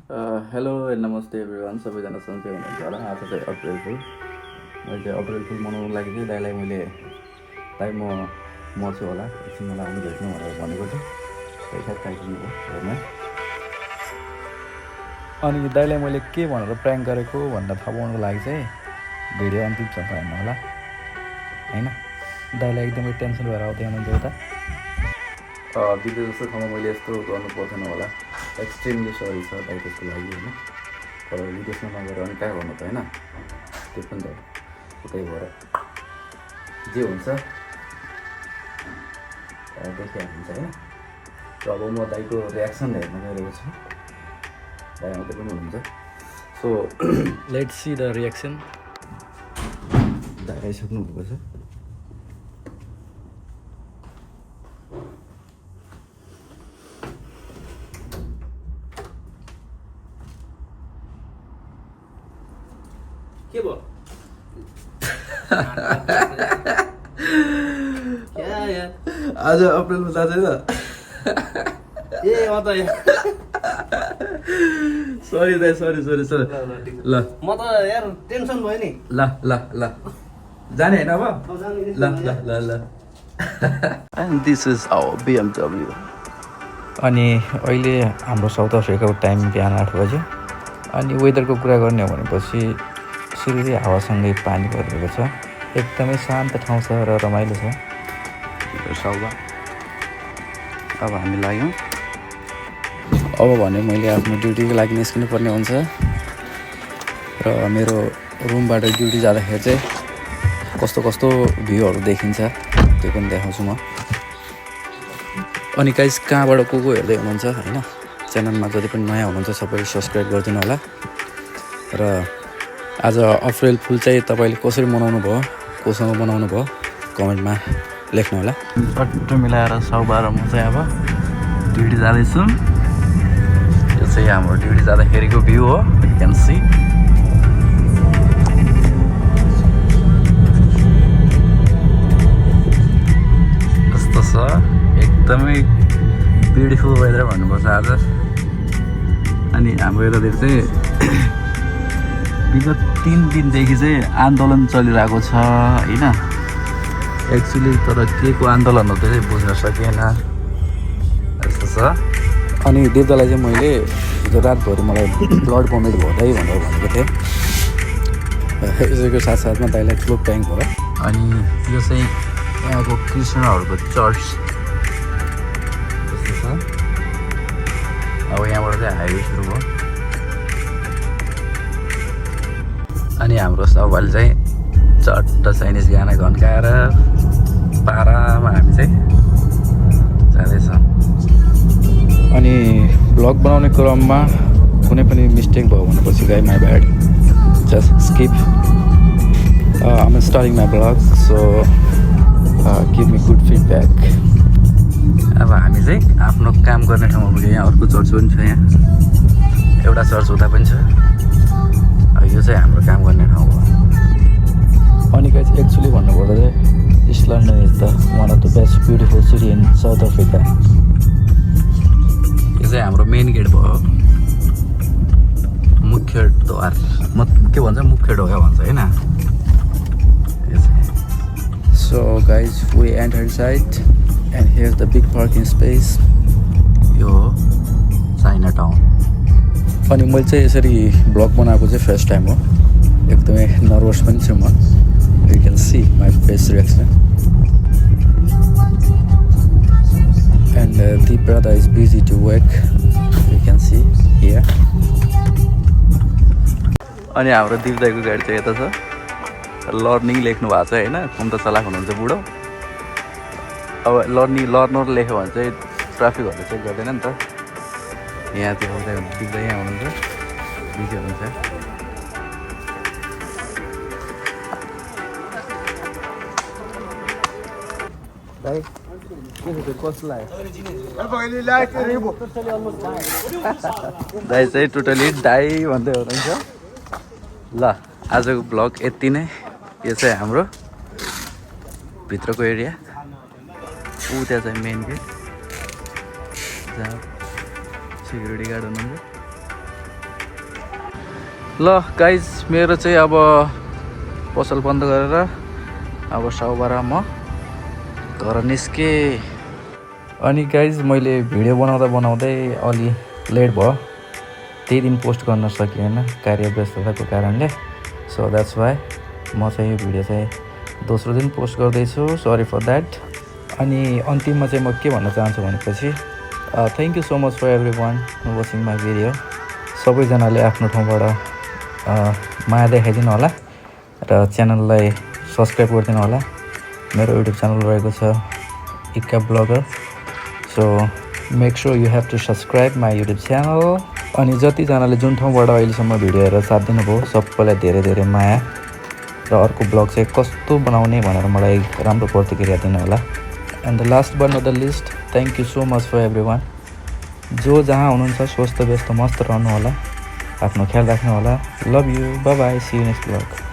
Hello नमस्ते everyone सबैजना सन्चै हुनुहुन्छ होला। आज चाहिँ अप्रिल फुल। मैले अप्रिल फुल मनाउनुको लागि चाहिँ दाइलाई मैले दाइ म मर्छु होला एकछिन मलाई आउनु भेट्नु भनेर भनेको थिएँ। त्यही सायद काइपुग्नु भयो घरमा। अनि दाइलाई मैले के भनेर प्र्याङ्क गरेको भनेर थाहा पाउनुको लागि चाहिँ भिडियो अन्तिमसम्म हेर्नु होला होइन। दाइलाई एकदमै टेन्सन भएर आउँदै हुनुहुन्छ यता विदेश जस्तो ठाउँमा मैले यस्तो गर्नु पर्दैन होला। एक्सट्रिमली सरी छ दाइ त्यसको लागि होइन। तर विदेशमा नगएर अनि कहाँ गर्नु त होइन। त्यो पनि त उतै भएर जे हुन्छ देखिहाल्नुहुन्छ होइन। र अब म दाइको रियाक्सन हेर्न गइरहेको छु। दाइ आउँदै पनि हुनुहुन्छ। So let's see the reaction. दाइ आइसक्नु भएको छ। के भयो क्या यार आज अप्रिलमा जाँदैन ए म त सरी दाइ सरी सरी सरी ल म त यार टेन्सन भयो नि ल ल ल जाने होइन अब अब जाने ल ल ल ल and this is our BMW। अनि अहिले हाम्रो साउथ अफ्रिकाको टाइम बिहान 8 बज्यो। अनि वेदरको कुरा गर्ने हो भनेपछि सिधै हावासँगै पानी परिरहेको छ। एकदमै शान्त ठाउँ छ र रमाइलो छ। साउवा अब हामी लाग्यौँ। अब भने मैले आफ्नो ड्युटीको लागि निस्किनु पर्ने हुन्छ र मेरो रुमबाट ड्युटी जाँदाखेरि चाहिँ कस्तो कस्तो भ्यूहरू देखिन्छ त्यो पनि देखाउँछु म। अनि गाइस कहाँबाट को हेर्दै हुनुहुन्छ होइन, च्यानलमा जति पनि नयाँ हुनुहुन्छ सबैले सब्सक्राइब गरिदिनु होला। र आज अप्रिल फुल चाहिँ तपाईँले कसरी मनाउनु भयो, कोसँग मनाउनु भयो कमेन्टमा लेख्नु होला। चट्ट मिलाएर साउबा र म चाहिँ अब ड्युटी जाँदैछौँ। यो चाहिँ हाम्रो ड्युटी जाँदाखेरिको भ्यू हो। यु क्यान सी कस्तो छ। एकदमै ब्युटिफुल वेदर भन्नुपर्छ आज। अनि हाम्रो यतातिर चाहिँ विगत 3 दिनदेखि चाहिँ आन्दोलन चलिरहेको छ होइन। एक्चुअली तर के को आन्दोलन हो त्यो चाहिँ बुझ्न सकिएन यस्तो छ। अनि देवतालाई चाहिँ मैले हिजो रातभरि मलाई ब्लड भोमिट हुँदै भनेर भनेको थिएँ। यसैको साथसाथमा दाइलाई ठुलो प्र्याङ्क भयो। अनि यो चाहिँ यहाँको क्रिस्चियनहरूको चर्च यस्तो छ। अब यहाँबाट चाहिँ हाइवे सुरु भयो। अनि हाम्रो सबैले चाहिँ चट्ट चाइनिज गाना घन्काएर पारामा हामी चाहिँ जाँदैछौँ। अनि ब्लग बनाउने क्रममा कुनै पनि मिस्टेक भयो भनेपछि guy my bad, just skip. I am starting my blog so give me good feedback. अब हामी चाहिँ आफ्नो काम गर्ने ठाउँमा पुग्यो। यहाँ अर्को चर्च पनि छ, यहाँ एउटा चर्च उता पनि छ। यो चाहिँ हाम्रो काम गर्ने ठाउँ हो। अनि गाइस एक्चुअली भन्नुपर्दा चाहिँ east London is the one of the best beautiful city in south Africa. यो चाहिँ हाम्रो मेन गेट भयो, मुख्य द्वार। के भन्छ मुख्य ढोका भन्छ होइन। So guys we enter inside and here the big parking space. यो हो चाइना टाउन। अनि मैले चाहिँ यसरी ब्लग बनाएको चाहिँ फर्स्ट टाइम हो। एकदमै नर्भस पनि छु म। You can see my face reaction. And Deep brother is busy to work, you can see here. अनि हाम्रो दिप दाइको गाडी चाहिँ यता छ। लर्निङ लेख्नु भएको छ होइन। कुन त चलाएको हुनुहुन्छ बुढो। अब लर्नर लेख्यो भने चाहिँ ट्राफिकहरू चेक गर्दैन नि त। यहाँ त्यो दिँदै यहाँ हुनुहुन्छ, बिजी हुनुहुन्छ। दाइ के छ कस्तो लाग्यो? दाइ चाहिँ टोटली दाइ भन्दै हुनुहुन्छ। ल आजको ब्लग यति नै। यो चाहिँ हाम्रो भित्रको एरिया। ऊ त्यहाँ चाहिँ मेन गेट जहाँ सिक्युरिटी गार्ड हुनुहुन्छ। ल गाइज मेरो चाहिँ अब पसल बन्द गरेर अब 12:15 म घर निस्केँ। अनि गाइज मैले भिडियो बनाउँदै अलि लेट भयो, त्यही दिन पोस्ट गर्न सकिएन कार्य व्यस्तताको कारणले। सो द्याट्स वाइ म चाहिँ यो भिडियो चाहिँ दोस्रो दिन पोस्ट गर्दैछु, सरी फर द्याट। अनि अन्तिममा चाहिँ म के भन्न चाहन्छु भनेपछि thank you so much for everyone watching my video. सबैजनाले आफ्नो ठाउँबाट माया देखाइदिनु होला र च्यानललाई सब्सक्राइब गरिदिनु होला। मेरो युट्युब च्यानल रहेको छ इक्का blogger, so make sure you have to subscribe my YouTube channel. अनि जतिजनाले जुन ठाउँबाट अहिलेसम्म भिडियो हेरेर साथ दिनुभयो सबैलाई धेरै धेरै माया र अर्को ब्लग चाहिँ कस्तो बनाउने भनेर मलाई राम्रो प्रतिक्रिया दिनु होला। And the last but not the least, thank you so much for everyone. जो जहाँ हुनुहुन्छ स्वस्थ व्यस्त मस्त रहनु होला, आफ्नो ख्याल राख्नु होला। Love you, bye bye, see you next blog.